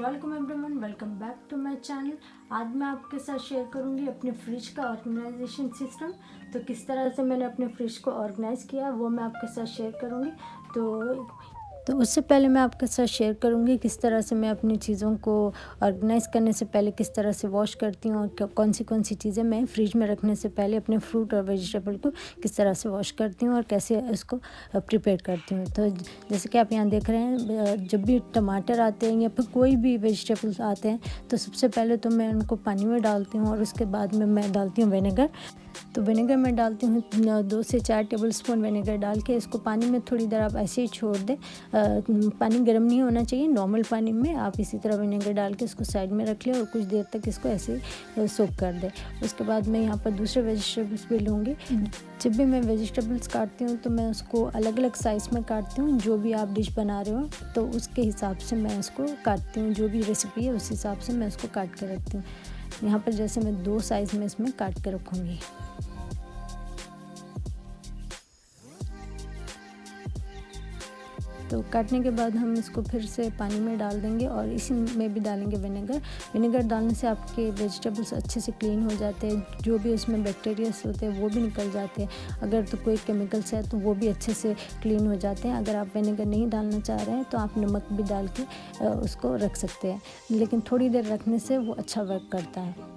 Welcome everyone, welcome back to my channel. आज मैं आपके साथ शेयर करूंगी अपने फ्रिज का ऑर्गेनाइजेशन सिस्टम। तो किस तरह से मैंने अपने फ्रिज को ऑर्गेनाइज़ किया वो मैं आपके साथ शेयर करूंगी। तो उससे पहले मैं आपके साथ शेयर करूंगी किस तरह से मैं अपनी चीज़ों को ऑर्गेनाइज़ करने से पहले किस तरह से वॉश करती हूँ और कौन सी चीज़ें मैं फ्रिज में रखने से पहले अपने फ्रूट और वेजिटेबल को किस तरह से वॉश करती हूँ और कैसे उसको प्रिपेयर करती हूँ। तो जैसे कि आप यहाँ देख रहे हैं, जब भी टमाटर आते हैं या फिर कोई भी वेजिटेबल्स आते हैं तो सबसे पहले तो मैं उनको पानी में डालती हूँ और उसके बाद में मैं डालती हूँ विनेगर। तो विनेगर मैं डालती हूँ 2 से 4 टेबलस्पून विनेगर डाल के इसको पानी में थोड़ी देर आप ऐसे ही छोड़ दें। पानी गर्म नहीं होना चाहिए, नॉर्मल पानी में आप इसी तरह विनेगर डाल के इसको साइड में रख लें और कुछ देर तक इसको ऐसे ही सोक कर दें। उसके बाद मैं यहाँ पर दूसरे वेजिटेबल्स भी लूँगी। जब भी मैं वेजिटेबल्स काटती हूँ तो मैं उसको अलग अलग साइज़ में काटती हूँ। जो भी आप डिश बना रहे हो तो उसके हिसाब से मैं इसको काटती हूँ, जो भी रेसिपी है उस हिसाब से मैं इसको काट के रखती हूँ। यहाँ पर जैसे मैं 2 साइज़ में इसमें काट के रखूँगी। तो काटने के बाद हम इसको फिर से पानी में डाल देंगे और इसी में भी डालेंगे विनेगर। विनेगर डालने से आपके वेजिटेबल्स अच्छे से क्लीन हो जाते हैं, जो भी उसमें बैक्टीरियास होते हैं वो भी निकल जाते हैं। अगर तो कोई केमिकल्स है तो वो भी अच्छे से क्लीन हो जाते हैं। अगर आप विनेगर नहीं डालना चाह रहे हैं तो आप नमक भी डाल के उसको रख सकते हैं, लेकिन थोड़ी देर रखने से वो अच्छा वर्क करता है।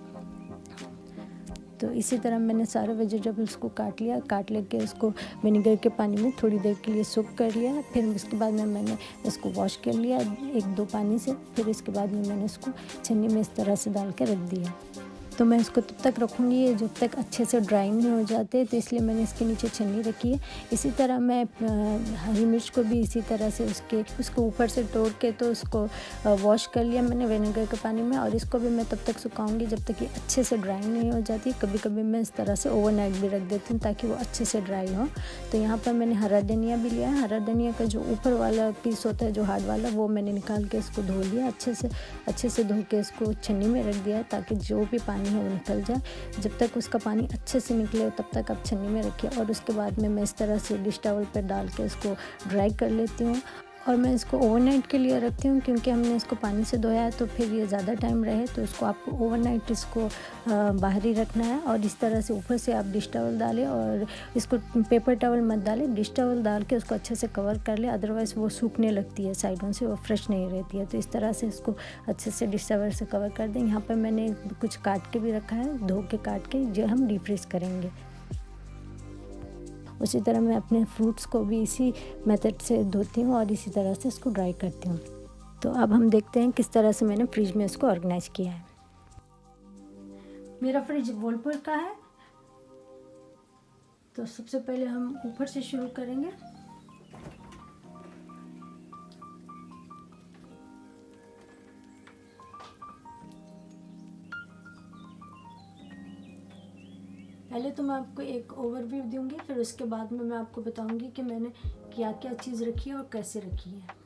तो इसी तरह मैंने सारे वेजिटेबल्स को काट लेके उसको विनेगर के पानी में थोड़ी देर के लिए सोक कर लिया। फिर उसके बाद में मैंने इसको वॉश कर लिया 1-2 पानी से। फिर इसके बाद में मैंने इसको छन्नी में इस तरह से डाल के रख दिया। तो मैं इसको तब तक रखूँगी जब तक अच्छे से ड्राई नहीं हो जाते, तो इसलिए मैंने इसके नीचे छन्नी रखी है। इसी तरह मैं हरी मिर्च को भी इसी तरह से उसको ऊपर से तोड़ के तो उसको वॉश कर लिया मैंने विनेगर के पानी में, और इसको भी मैं तब तक सुखाऊंगी जब तक ये अच्छे से ड्राई नहीं हो जाती। कभी कभी मैं इस तरह से ओवरनाइट भी रख देती हूँ ताकि वो अच्छे से ड्राई हो। तो यहाँ पर मैंने हरा धनिया भी लिया है। हरा धनिया का जो ऊपर वाला पीस होता है, जो हार्ड वाला, वो मैंने निकाल के इसको धो लिया अच्छे से धो के इसको छन्नी में रख दिया ताकि जो भी पानी है वो निकल जाए। जब तक उसका पानी अच्छे से निकले तब तक आप छन्नी में रखिए। और उसके बाद में मैं इस तरह से डिश टॉवल पर डाल के इसको ड्राई कर लेती हूँ। और मैं इसको ओवरनाइट के लिए रखती हूँ क्योंकि हमने इसको पानी से धोया है, तो फिर ये ज़्यादा टाइम रहे तो इसको आपको ओवरनाइट इसको बाहर ही रखना है। और इस तरह से ऊपर से आप डिश टॉवल डालें और इसको पेपर टॉवल मत डालें, डिश टॉवल डाल के उसको अच्छे से कवर कर ले, अदरवाइज़ वो सूखने लगती है साइडों से, वो फ्रेश नहीं रहती है। तो इस तरह से इसको अच्छे से डिश टॉवल से कवर कर दें। यहाँ पर मैंने कुछ काट के भी रखा है, धो के काट के, जो हम डीप फ्रीज करेंगे। उसी तरह मैं अपने फ्रूट्स को भी इसी मेथड से धोती हूँ और इसी तरह से इसको ड्राई करती हूँ। तो अब हम देखते हैं किस तरह से मैंने फ्रिज में इसको ऑर्गेनाइज किया है। मेरा फ्रिज वर्लपूल का है। तो सबसे पहले हम ऊपर से शुरू करेंगे। पहले तो मैं आपको एक ओवरव्यू दूंगी, फिर उसके बाद में मैं आपको बताऊंगी कि मैंने क्या क्या चीज़ रखी है और कैसे रखी है।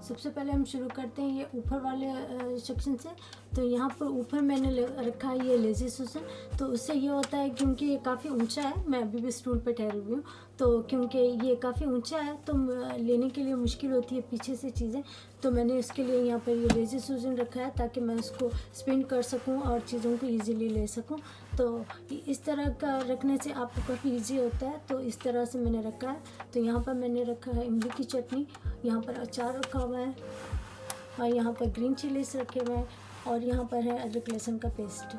सबसे पहले हम शुरू करते हैं ये ऊपर वाले सेक्शन से। तो यहाँ पर ऊपर मैंने रखा है ये लेज़ी सुसन। तो उससे ये होता है क्योंकि ये काफ़ी ऊंचा है, मैं अभी भी स्टूल पे ठहरी हुई हूँ, तो क्योंकि ये काफ़ी ऊंचा है तो लेने के लिए मुश्किल होती है पीछे से चीज़ें। तो मैंने इसके लिए यहाँ पर ये लेज़ी सुसन रखा है ताकि मैं उसको स्पिन कर सकूँ और चीज़ों को ईज़िली ले सकूँ। तो इस तरह का रखने से आपको काफ़ी ईजी होता है। तो इस तरह से मैंने रखा है। तो यहाँ पर मैंने रखा है इमली की चटनी, यहाँ पर अचार रखा हुआ है, और यहाँ पर ग्रीन चिलीज रखे हुए हैं, और यहाँ पर है अदरक लहसुन का पेस्ट।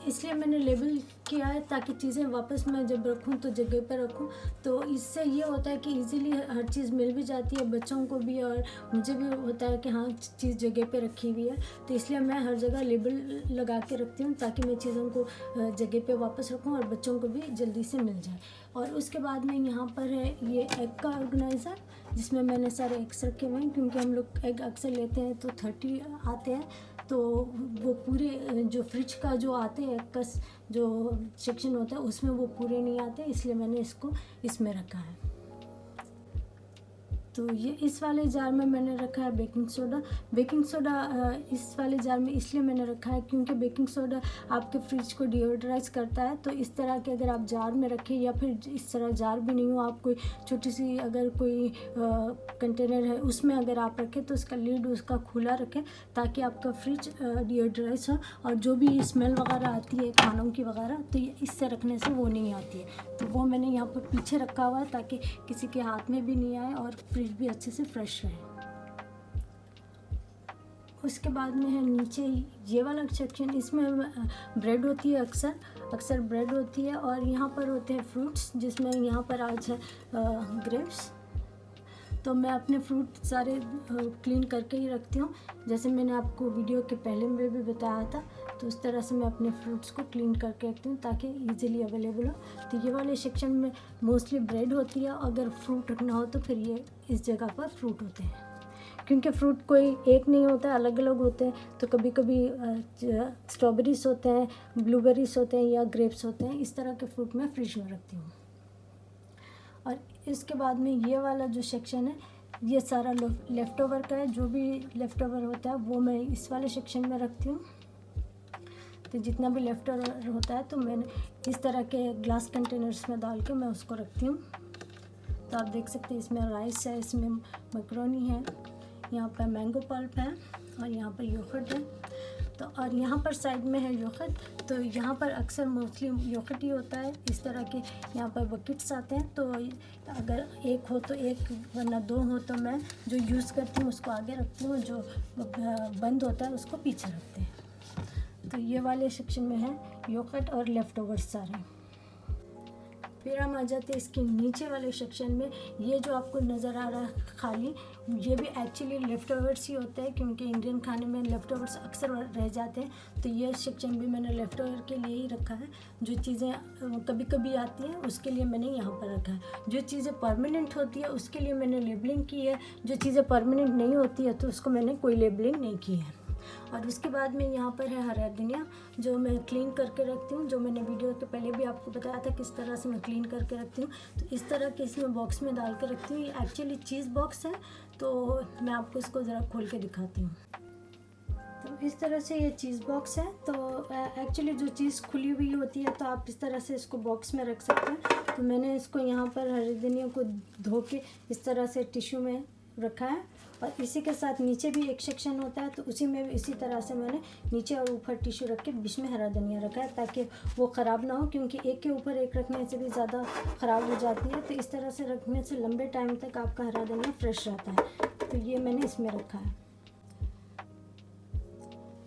इसलिए मैंने लेबल किया है ताकि चीज़ें वापस मैं जब रखूँ तो जगह पर रखूँ। तो इससे ये होता है कि इजीली हर चीज़ मिल भी जाती है बच्चों को भी, और मुझे भी होता है कि हाँ चीज़ जगह पे रखी हुई है। तो इसलिए मैं हर जगह लेबल लगा के रखती हूँ ताकि मैं चीज़ों को जगह पे वापस रखूँ और बच्चों को भी जल्दी से मिल जाए। और उसके बाद में यहाँ पर है ये एग का ऑर्गेनाइज़र, जिसमें मैंने सारे एग्स रखे हुए हैं क्योंकि हम लोग एग अक्सर लेते हैं तो 30 आते हैं। तो वो पूरे जो फ्रिज का जो आते हैं एग का जो सेक्शन होता है उसमें वो पूरे नहीं आते, इसलिए मैंने इसको इसमें रखा है। तो ये इस वाले जार में मैंने रखा है बेकिंग सोडा। बेकिंग सोडा इस वाले जार में इसलिए मैंने रखा है क्योंकि बेकिंग सोडा आपके फ्रिज को डिओडराइज करता है। तो इस तरह के अगर आप जार में रखें या फिर इस तरह जार भी नहीं हो, आप कोई छोटी सी अगर कोई कंटेनर है उसमें अगर आप रखें तो उसका लीड उसका खुला रखें ताकि आपका फ्रिज डिओडराइज हो और जो भी स्मेल वगैरह आती है खानों की वगैरह तो ये इससे रखने से वो नहीं आती है। तो वो मैंने यहाँ पर पीछे रखा हुआ है ताकि किसी के हाथ में भी नहीं आए और फ्रिज भी अच्छे से फ्रेश रहे। उसके बाद में है नीचे ये वाला सेक्शन, इसमें ब्रेड होती है, अक्सर ब्रेड होती है और यहाँ पर होते हैं फ्रूट्स, जिसमें यहाँ पर आज है ग्रेप्स। तो मैं अपने फ्रूट सारे क्लीन करके ही रखती हूँ, जैसे मैंने आपको वीडियो के पहले में भी बताया था। तो उस तरह से मैं अपने फ्रूट्स को क्लीन करके रखती हूँ ताकि इजीली अवेलेबल हो। तो ये वाले सेक्शन में मोस्टली ब्रेड होती है, अगर फ्रूट रखना हो तो फिर ये इस जगह पर फ्रूट होते हैं, क्योंकि फ्रूट कोई एक नहीं होता है, अलग अलग होते हैं। तो कभी कभी स्ट्रॉबेरीज होते हैं, ब्लूबेरीज होते हैं या ग्रेप्स होते हैं, इस तरह के फ्रूट मैं फ्रिज में रखती हूँ। और इसके बाद में ये वाला जो सेक्शन है ये सारा लेफ़्ट ओवर का है, जो भी लेफ़्ट ओवर होता है वो मैं इस वाले सेक्शन में रखती हूँ। तो जितना भी लेफ़्ट ओवर होता है तो मैंने इस तरह के ग्लास कंटेनर्स में डाल के मैं उसको रखती हूँ। तो आप देख सकते हैं इसमें राइस है, इसमें मैक्रोनी है, यहाँ पर मैंगो पल्प है और यहाँ पर योगर्ट है। तो और यहाँ पर साइड में है योगर्ट। तो यहाँ पर अक्सर मोस्टली योगर्ट ही होता है। इस तरह के यहाँ पर बकेट्स आते हैं, तो अगर एक हो तो एक, वरना दो हो तो मैं जो यूज़ करती हूँ उसको आगे रखती हूँ, जो बंद होता है उसको पीछे रखते हैं। तो ये वाले सेक्शन में है योगर्ट और लेफ़्ट ओवर सारे। फिर हम आ जाते हैं इसके नीचे वाले सेक्शन में। ये जो आपको नज़र आ रहा है खाली, ये भी एक्चुअली लेफ़्ट ओवर्स ही होते हैं, क्योंकि इंडियन खाने में लेफ़्ट ओवर्स अक्सर रह जाते हैं। तो ये सेक्शन भी मैंने लेफ़्ट ओवर के लिए ही रखा है। जो चीज़ें कभी कभी आती हैं उसके लिए मैंने यहाँ पर रखा है। जो चीज़ें परमानेंट होती है उसके लिए मैंने लेबलिंग की है, जो चीज़ें परमानेंट नहीं होती है तो उसको मैंने कोई लेबलिंग नहीं की है। और उसके बाद में यहाँ पर है हरा धनिया, जो मैं क्लीन करके रखती हूँ, जो मैंने वीडियो के पहले भी आपको बताया था किस तरह से मैं क्लीन करके रखती हूँ। तो इस तरह के इसमें बॉक्स में डाल के रखती हूँ। ये एक्चुअली चीज़ बॉक्स है, तो मैं आपको इसको ज़रा खोल के दिखाती हूँ। तो इस तरह से ये चीज़ बॉक्स है। तो एक्चुअली जो चीज़ खुली हुई होती है तो आप इस तरह से इसको बॉक्स में रख सकते हैं। तो मैंने इसको यहाँ पर हरी धनिया को धो के इस तरह से टिश्यू में रखा है। और इसी के साथ नीचे भी एक सेक्शन होता है, तो उसी में भी इसी तरह से मैंने नीचे और ऊपर टिश्यू रख के बीच में हरा धनिया रखा है ताकि वो ख़राब ना हो, क्योंकि एक के ऊपर एक रखने से भी ज़्यादा ख़राब हो जाती है। तो इस तरह से रखने से लंबे टाइम तक आपका हरा धनिया फ्रेश रहता है। तो ये मैंने इसमें रखा है।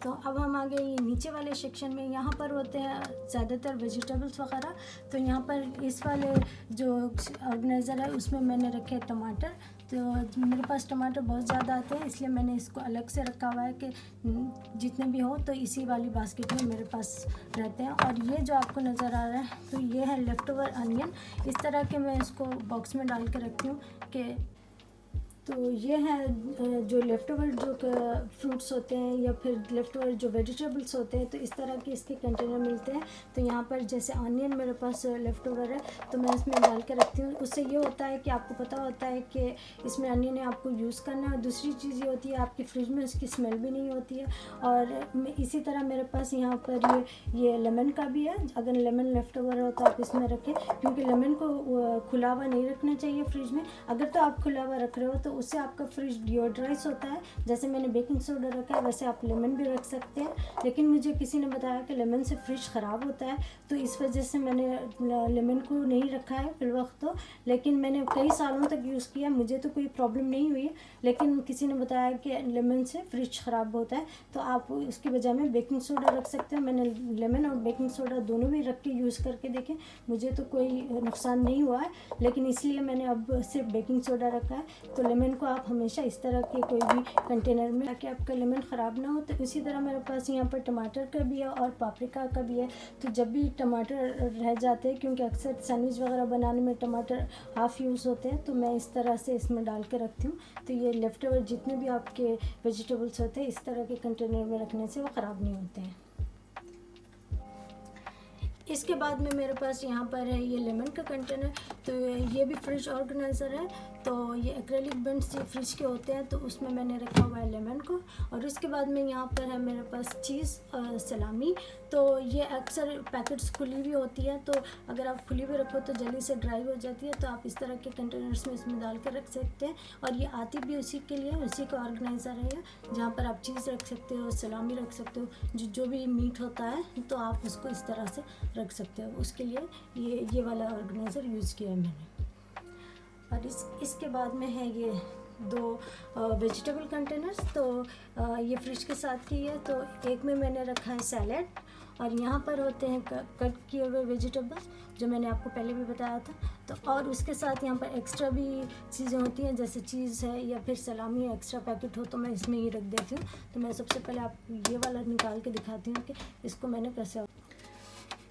तो अब हम आ गए नीचे वाले सेक्शन में। यहाँ पर होते हैं ज़्यादातर वेजिटेबल्स वगैरह। तो यहाँ पर इस वाले जो ऑर्गेनाइज़र है उसमें मैंने रखे टमाटर। तो मेरे पास टमाटर बहुत ज़्यादा आते हैं, इसलिए मैंने इसको अलग से रखा हुआ है कि जितने भी हो तो इसी वाली बास्केट में मेरे पास रहते हैं। और ये जो आपको नज़र आ रहा है तो ये है लेफ़्ट ओवर अनियन। इस तरह के मैं इसको बॉक्स में डाल के रखती हूँ कि तो ये है जो लेफ़्ट ओवर जो फ्रूट्स होते हैं या फिर लेफ़्ट ओवर जो वेजिटेबल्स होते हैं, तो इस तरह के इसके कंटेनर मिलते हैं। तो यहाँ पर जैसे ऑनियन मेरे पास लेफ़्ट ओवर है तो मैं इसमें डाल के रखती हूँ। उससे ये होता है कि आपको पता होता है कि इसमें ऑनियन है, आपको यूज़ करना है। और दूसरी चीज़ ये होती है आपकी फ्रिज में इसकी स्मेल भी नहीं होती है। और इसी तरह मेरे पास यहाँ पर ये लेमन का भी है। अगर लेमन लेफ़्ट ओवर हो तो आप इसमें रखें, क्योंकि लेमन को खुला हुआ नहीं रखना चाहिए फ्रिज में। अगर तो आप खुला हुआ रख रहे हो तो उससे आपका फ्रिज डिओड्राइज होता है। जैसे मैंने बेकिंग सोडा रखा है वैसे आप लेमन भी रख सकते हैं, लेकिन मुझे किसी ने बताया कि लेमन से फ्रिज ख़राब होता है, तो इस वजह से मैंने लेमन को नहीं रखा है फिल वक्त तो। लेकिन मैंने कई सालों तक यूज़ किया, मुझे तो कोई प्रॉब्लम नहीं हुई, लेकिन किसी ने बताया कि लेमन से फ्रिज ख़राब होता है, तो आप इसकी बजाय में बेकिंग सोडा रख सकते हैं। मैंने लेमन और बेकिंग सोडा दोनों भी रख के यूज़ करके देखे, मुझे तो कोई नुकसान नहीं हुआ है, लेकिन इसलिए मैंने अब सिर्फ बेकिंग सोडा रखा है। तो लेमन को आप हमेशा इस तरह के कोई भी कंटेनर में, ताकि आपका लेमन ख़राब ना हो। तो इसी तरह मेरे पास यहाँ पर टमाटर का भी है और पापरिका का भी है। तो जब भी टमाटर रह जाते हैं, क्योंकि अक्सर सैंडविच वगैरह बनाने में टमाटर हाफ़ यूज़ होते हैं, तो मैं इस तरह से इसमें डाल के रखती हूँ। तो ये लेफ़्ट ओवर जितने भी आपके वेजिटेबल्स होते हैं इस तरह के कंटेनर में रखने से वो ख़राब नहीं होते हैं। इसके बाद में मेरे पास यहाँ पर है ये लेमन का कंटेनर। तो ये भी फ्रिज ऑर्गेनाइज़र है। तो ये एक्रेलिक बिन्स जो फ्रिज के होते हैं, तो उसमें मैंने रखा हुआ है लेमन को। और उसके बाद में यहाँ पर है मेरे पास चीज़ और सलामी। तो ये अक्सर पैकेट्स खुली हुई होती है, तो अगर आप खुली हुई रखो तो जल्दी से ड्राई हो जाती है, तो आप इस तरह के कंटेनर्स में इसमें डाल कर रख सकते हैं। और ये आती भी उसी के लिए, उसी का ऑर्गेनाइज़र है, जहाँ पर आप चीज़ रख सकते हो, सलामी रख सकते हो, जो भी मीट होता है तो आप उसको इस तरह से रख सकते हो। उसके लिए ये वाला ऑर्गेनाइज़र यूज़ किया है मैंने। और इसके बाद में है ये 2 वेजिटेबल कंटेनर्स। तो ये फ्रिज के साथ की है। तो एक में मैंने रखा है सैलेड, और यहाँ पर होते हैं कट किए हुए वेजिटेबल्स, जो मैंने आपको पहले भी बताया था। तो और उसके साथ यहाँ पर एक्स्ट्रा भी चीज़ें होती हैं, जैसे चीज़ है या फिर सलामी एक्स्ट्रा पैकेट हो तो मैं इसमें ही रख देती हूँ। तो मैं सबसे पहले आपको ये वाला निकाल के दिखाती हूँ कि इसको मैंने कैसे।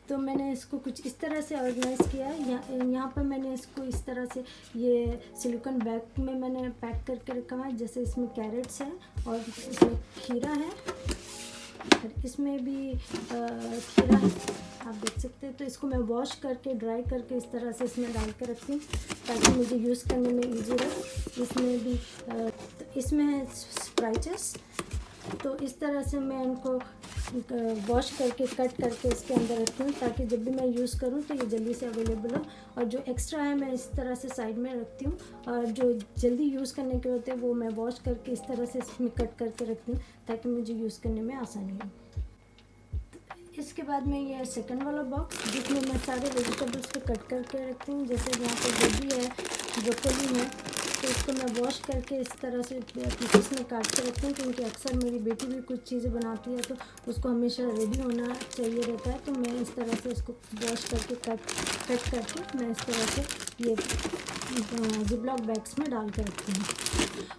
तो मैंने इसको कुछ इस तरह से ऑर्गेनाइज़ किया है। यहाँ पर मैंने इसको इस तरह से ये सिलिकॉन बैग में मैंने पैक करके रखा है। जैसे इसमें कैरेट्स हैं और इसमें खीरा है, और इसमें भी खीरा है, आप देख सकते हैं। तो इसको मैं वॉश करके ड्राई करके इस तरह से इसमें डाल कर रखती हूँ, ताकि मुझे यूज़ करने में ईजी रहे। इसमें भी तो इसमें है स्प्राइचेस। तो इस तरह से मैं इनको वॉश करके कट करके इसके अंदर रखती हूँ, ताकि जब भी मैं यूज़ करूँ तो ये जल्दी से अवेलेबल हो। और जो एक्स्ट्रा है मैं इस तरह से साइड में रखती हूँ, और जो जल्दी यूज़ करने के होते हैं वो मैं वॉश करके इस तरह से इसमें कट करके रखती हूँ, ताकि मुझे यूज़ करने में आसानी हो। इसके बाद में ये सेकंड वाला बॉक्स, जिसमें मैं सारे वेजिटेबल्स को कट करके रखती हूँ। जैसे यहाँ पर गोभी है, ब्रोकली है, तो इसको मैं वॉश करके इस तरह से पीसेस में काट के रखती हूँ, क्योंकि अक्सर मेरी बेटी भी कुछ चीज़ें बनाती है तो उसको हमेशा रेडी होना चाहिए रहता है। तो मैं इस तरह से इसको वॉश करके कट करके मैं इस तरह से ये जिपलॉक बैग्स में डाल के रखती हूँ।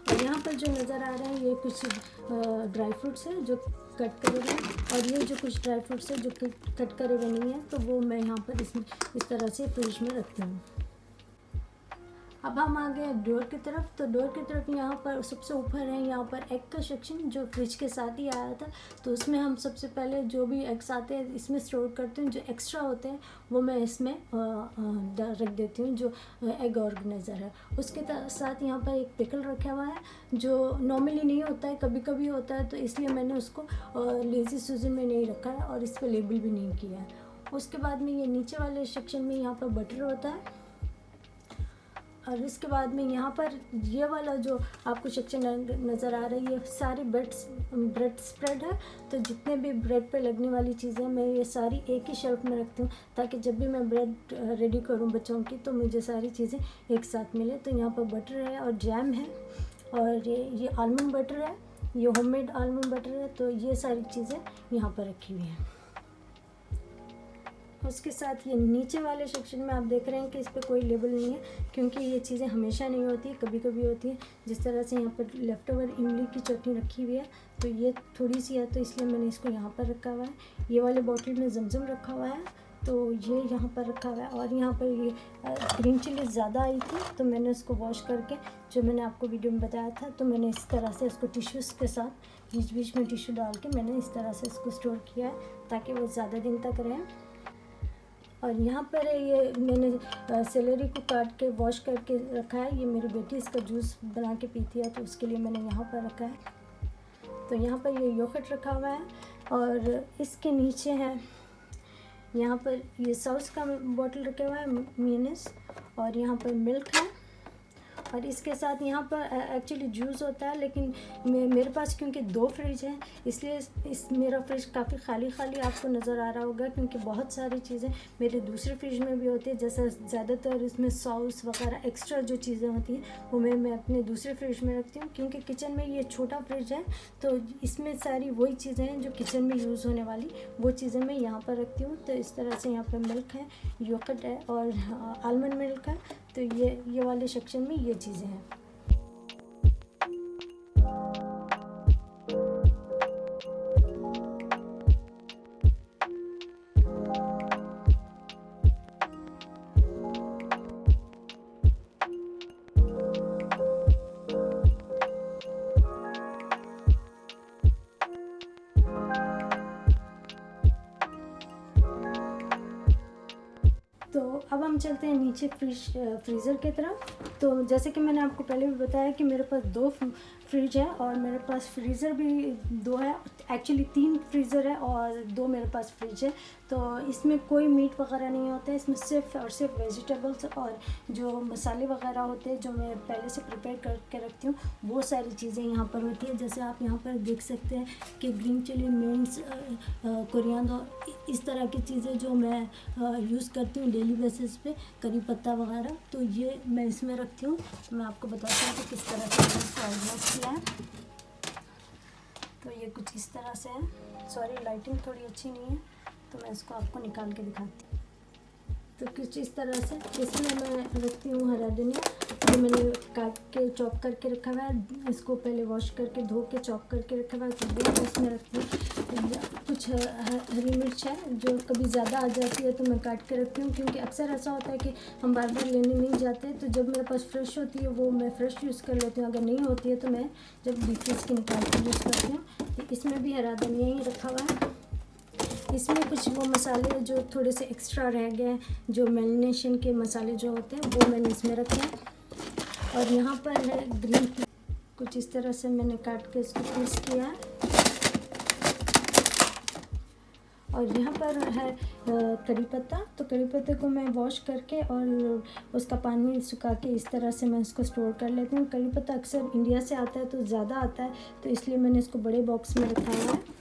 और यहाँ पर जो नज़र आ रहा है ये कुछ ड्राई फ्रूट्स हैं जो कट करे हुए हैं, और ये जो कुछ ड्राई फ्रूट्स हैं जो कट करे हुए नहीं हैं, तो वो मैं यहाँ पर इसमें इस तरह से फ्रिज में रखती हूँ। अब हम आ गए डोर की तरफ। तो डोर की तरफ यहाँ पर सबसे ऊपर है यहाँ पर एग का सेक्शन, जो फ्रिज के साथ ही आया था। तो उसमें हम सबसे पहले जो भी एग्स आते हैं इसमें स्टोर करते हैं, जो एक्स्ट्रा होते हैं वो मैं इसमें रख देती हूँ, जो एग ऑर्गेनाइज़र है। उसके साथ यहाँ पर एक पिकल रखा हुआ है, जो नॉर्मली नहीं होता है, कभी कभी होता है, तो इसलिए मैंने उसको लेज़ी सूजन में नहीं रखा है और इस पर लेबल भी नहीं किया है। उसके बाद में ये नीचे वाले सेक्शन में यहाँ पर बटर होता है, और इसके बाद में यहाँ पर ये वाला जो आपको सेक्शन नज़र आ रही है, सारी ब्रेड स्प्रेड है। तो जितने भी ब्रेड पे लगने वाली चीज़ें मैं ये सारी एक ही शेल्फ में रखती हूँ, ताकि जब भी मैं ब्रेड रेडी करूँ बच्चों की तो मुझे सारी चीज़ें एक साथ मिले। तो यहाँ पर बटर है और जैम है, और ये आलमंड बटर है, ये होममेड आलमंड बटर है। तो ये सारी चीज़ें यहाँ पर रखी हुई हैं। उसके साथ ये नीचे वाले सेक्शन में आप देख रहे हैं कि इस पर कोई लेबल नहीं है, क्योंकि ये चीज़ें हमेशा नहीं होती, कभी कभी होती है। जिस तरह से यहाँ पर लेफ्ट ओवर इमली की चटनी रखी हुई है, तो ये थोड़ी सी है, तो इसलिए मैंने इसको यहाँ पर रखा हुआ है। ये वाले बॉटल में जमजम रखा हुआ है, तो ये यहाँ पर रखा हुआ है। और यहाँ पर ये ग्रीन चिली ज़्यादा आई थी, तो मैंने उसको वॉश करके, जो मैंने आपको वीडियो में बताया था, तो मैंने इस तरह से इसको टिश्यूज़ के साथ बीच बीच में टिश्यू डाल के मैंने इस तरह से इसको स्टोर किया है, ताकि वो ज़्यादा दिन तक रहें। और यहाँ पर है ये मैंने सेलेरी को काट के वॉश करके रखा है। ये मेरी बेटी इसका जूस बना के पीती है, तो उसके लिए मैंने यहाँ पर रखा है। तो यहाँ पर ये योगर्ट रखा हुआ है, और इसके नीचे है यहाँ पर ये सॉस का बॉटल रखा हुआ है, मेयोनीज, और यहाँ पर मिल्क है। और इसके साथ यहाँ पर एक्चुअली जूस होता है, लेकिन मेरे पास क्योंकि 2 फ्रिज हैं, इसलिए मेरा फ्रिज काफ़ी खाली आपको नज़र आ रहा होगा, क्योंकि बहुत सारी चीज़ें मेरे दूसरे फ्रिज में भी होती है। जैसा ज़्यादातर इसमें सॉस वगैरह एक्स्ट्रा जो चीज़ें होती हैं वो मैं अपने दूसरे फ्रिज में रखती हूँ, क्योंकि किचन में ये छोटा फ्रिज है, तो इसमें सारी वही चीज़ें हैं जो किचन में यूज़ होने वाली, वो चीज़ें मैं यहाँ पर रखती हूँ। तो इस तरह से यहाँ पर मिल्क है, योगर्ट है और आलमंड मिल्क है। तो ये वाले सेक्शन में ये चीज़ें हैं। तो अब हम चलते हैं नीचे फ्रीज़र की तरफ। तो जैसे कि मैंने आपको पहले भी बताया कि मेरे पास 2 फ्रिज है और मेरे पास फ्रीज़र भी 2 है, एक्चुअली 3 फ्रीज़र है और 2 मेरे पास फ्रिज है। तो इसमें कोई मीट वगैरह नहीं होता है, इसमें सिर्फ और सिर्फ वेजिटेबल्स और जो मसाले वगैरह होते हैं जो मैं पहले से प्रिपेयर करके रखती हूँ वो सारी चीज़ें यहाँ पर होती है। जैसे आप यहाँ पर देख सकते हैं कि ग्रीन चिली, मिंट्स, कोरिएंडर, इस तरह की चीज़ें जो मैं यूज़ करती हूँ डेली बेसिस पे, करी पत्ता वगैरह, तो ये मैं इसमें रखती हूँ। मैं आपको बताती हूँ कि किस तरह से मैंने इसको ऑर्गेनाइज किया है। तो ये कुछ इस तरह से है। सॉरी, लाइटिंग थोड़ी अच्छी नहीं है तो मैं इसको आपको निकाल के दिखाती हूँ। तो कुछ इस तरह से इसमें मैं रखती हूँ हरा धनिया, जो मैंने काट के चॉप करके रखा हुआ है। इसको पहले वॉश करके धो के चॉप करके रखा हुआ है, तो वो इसमें रखती हूँ। कुछ हरी मिर्च है जो कभी ज़्यादा आ जाती है तो मैं काट के रखती हूँ, क्योंकि अक्सर ऐसा होता है कि हम बार बार लेने नहीं जाते। तो जब मेरे पास फ्रेश होती है वो मैं फ़्रेश यूज़ कर लेती हूँ, अगर नहीं होती है तो मैं जब डीप फ्रीज की निकाल के यूज़ करती हूँ। तो इसमें भी हरा धनिया ही रखा हुआ है। इसमें कुछ वो मसाले जो थोड़े से एक्स्ट्रा रह गए, जो मैरिनेशन के मसाले जो होते हैं वो मैंने इसमें रखे हैं। और यहाँ पर है ग्रीन टी, कुछ इस तरह से मैंने काट के इसको पीस किया है। और यहाँ पर है करी पत्ता, तो करी पत्ते को मैं वॉश करके और उसका पानी सुखा के इस तरह से मैं इसको स्टोर कर लेती हूँ। करी पत्ता अक्सर इंडिया से आता है तो ज़्यादा आता है, तो इसलिए मैंने इसको बड़े बॉक्स में रखा हुआ है।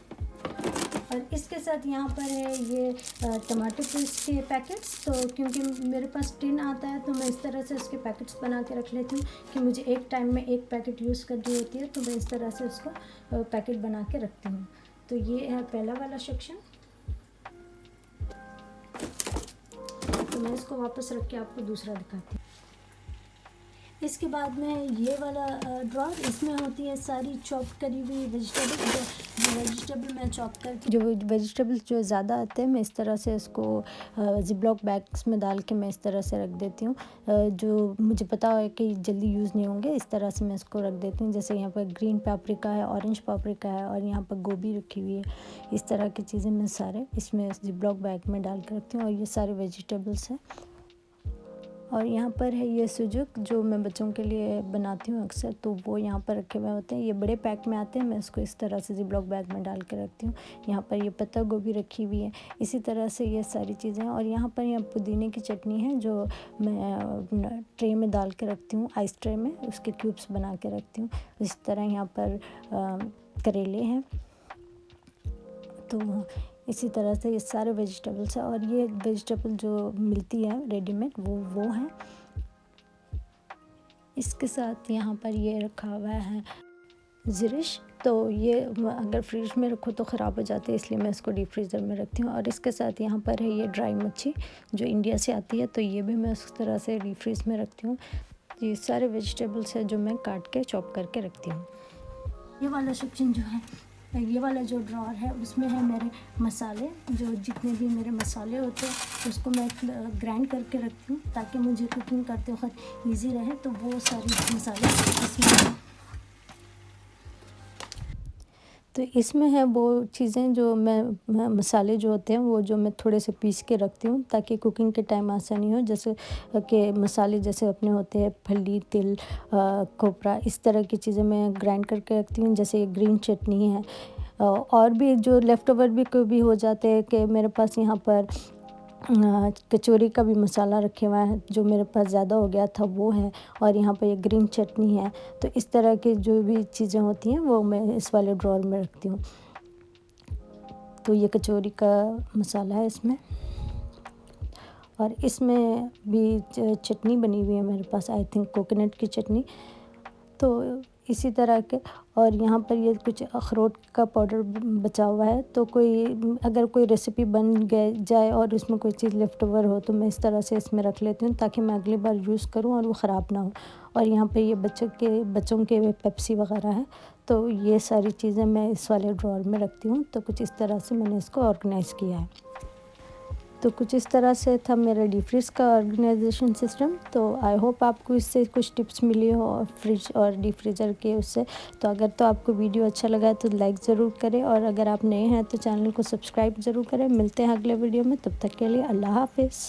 और इसके साथ यहाँ पर है ये टमाटो पेस्ट के पैकेट्स। तो क्योंकि मेरे पास टिन आता है तो मैं इस तरह से उसके पैकेट्स बना के रख लेती हूँ कि मुझे एक टाइम में एक पैकेट यूज़ करनी होती है, तो मैं इस तरह से उसको पैकेट बना के रखती हूँ। तो ये है पहला वाला सेक्शन। तो मैं इसको वापस रख के आपको दूसरा दिखाती हूँ। इसके बाद में ये वाला ड्रॉर, इसमें होती है सारी चॉप करी हुई वेजिटेबल। जो वेजिटेबल मैं चॉप करके, जो वेजिटेबल्स जो ज़्यादा आते हैं मैं इस तरह से इसको जिपलॉक बैग्स में डाल के मैं इस तरह से रख देती हूँ। जो मुझे पता है कि जल्दी यूज़ नहीं होंगे, इस तरह से मैं इसको रख देती हूँ। जैसे यहाँ पर ग्रीन पापरिका है, ऑरेंज पापरिका है और यहाँ पर गोभी रखी हुई है। इस तरह की चीज़ें मैं सारे इसमें जिपलॉक बैग में डाल के रखती हूँ। और ये सारे वेजिटेबल्स हैं। और यहाँ पर है ये सुजुक, जो मैं बच्चों के लिए बनाती हूँ अक्सर, तो वो यहाँ पर रखे हुए होते हैं। ये बड़े पैक में आते हैं, मैं इसको इस तरह से जिपलॉक बैग में डाल के रखती हूँ। यहाँ पर ये पत्ता गोभी रखी हुई है, इसी तरह से ये सारी चीज़ें हैं। और यहाँ पर यह पुदीने की चटनी है जो मैं ट्रे में डाल के रखती हूँ, आइस ट्रे में उसके क्यूब्स बना के रखती हूँ। इस तरह यहाँ पर करेले हैं। तो इसी तरह से ये सारे वेजिटेबल्स हैं। और ये वेजिटेबल जो मिलती है रेडीमेड वो है। इसके साथ यहाँ पर ये रखा हुआ है ज़िरिश। तो ये अगर फ्रिज में रखो तो ख़राब हो जाते हैं, इसलिए मैं इसको डीप फ्रीज़र में रखती हूँ। और इसके साथ यहाँ पर है ये ड्राई मच्छी जो इंडिया से आती है, तो ये भी मैं उस तरह से डीप फ्रीज में रखती हूँ। ये सारे वेजिटेबल्स हैं जो मैं काट के चॉप करके रखती हूँ। ये वाला सेक्शन जो है, ये वाला जो ड्रॉर है उसमें है मेरे मसाले, जो जितने भी मेरे मसाले होते हैं उसको मैं ग्राइंड करके रखती हूँ ताकि मुझे कुकिंग करते वक्त ईजी रहे। तो वो सारे मसाले इसमें, तो इसमें है वो चीज़ें जो मैं मसाले जो होते हैं वो जो मैं थोड़े से पीस के रखती हूँ ताकि कुकिंग के टाइम आसानी हो। जैसे कि मसाले जैसे अपने होते हैं फली, तिल, खोपरा, इस तरह की चीज़ें मैं ग्राइंड करके रखती हूँ। जैसे ये ग्रीन चटनी है, और भी जो लेफ़्ट ओवर भी कोई भी हो जाते हैं कि मेरे पास यहाँ पर कचौरी का भी मसाला रखे हुआ है जो मेरे पास ज़्यादा हो गया था वो है। और यहाँ पर ये ग्रीन चटनी है। तो इस तरह की जो भी चीज़ें होती हैं वो मैं इस वाले ड्रॉर में रखती हूँ। तो ये कचौरी का मसाला है इसमें। और इसमें भी चटनी बनी हुई है मेरे पास, आई थिंक कोकोनट की चटनी। तो इसी तरह के, और यहाँ पर ये कुछ अखरोट का पाउडर बचा हुआ है। तो अगर कोई रेसिपी बन गए जाए और उसमें कोई चीज़ लेफ़्ट ओवर हो तो मैं इस तरह से इसमें रख लेती हूँ ताकि मैं अगली बार यूज़ करूँ और वो ख़राब ना हो। और यहाँ पे ये बच्चों के पेप्सी वगैरह है। तो ये सारी चीज़ें मैं इस वाले ड्रॉर में रखती हूँ। तो कुछ इस तरह से मैंने इसको ऑर्गेनाइज़ किया है। तो कुछ इस तरह से था मेरा डीप फ्रीज का ऑर्गेनाइजेशन सिस्टम। तो आई होप आपको इससे कुछ टिप्स मिली हो और फ्रिज और डीप फ्रीज़र के उससे। तो अगर तो आपको वीडियो अच्छा लगा है तो लाइक ज़रूर करें, और अगर आप नए हैं तो चैनल को सब्सक्राइब ज़रूर करें। मिलते हैं अगले वीडियो में, तब तक के लिए अल्लाह हाफिज़।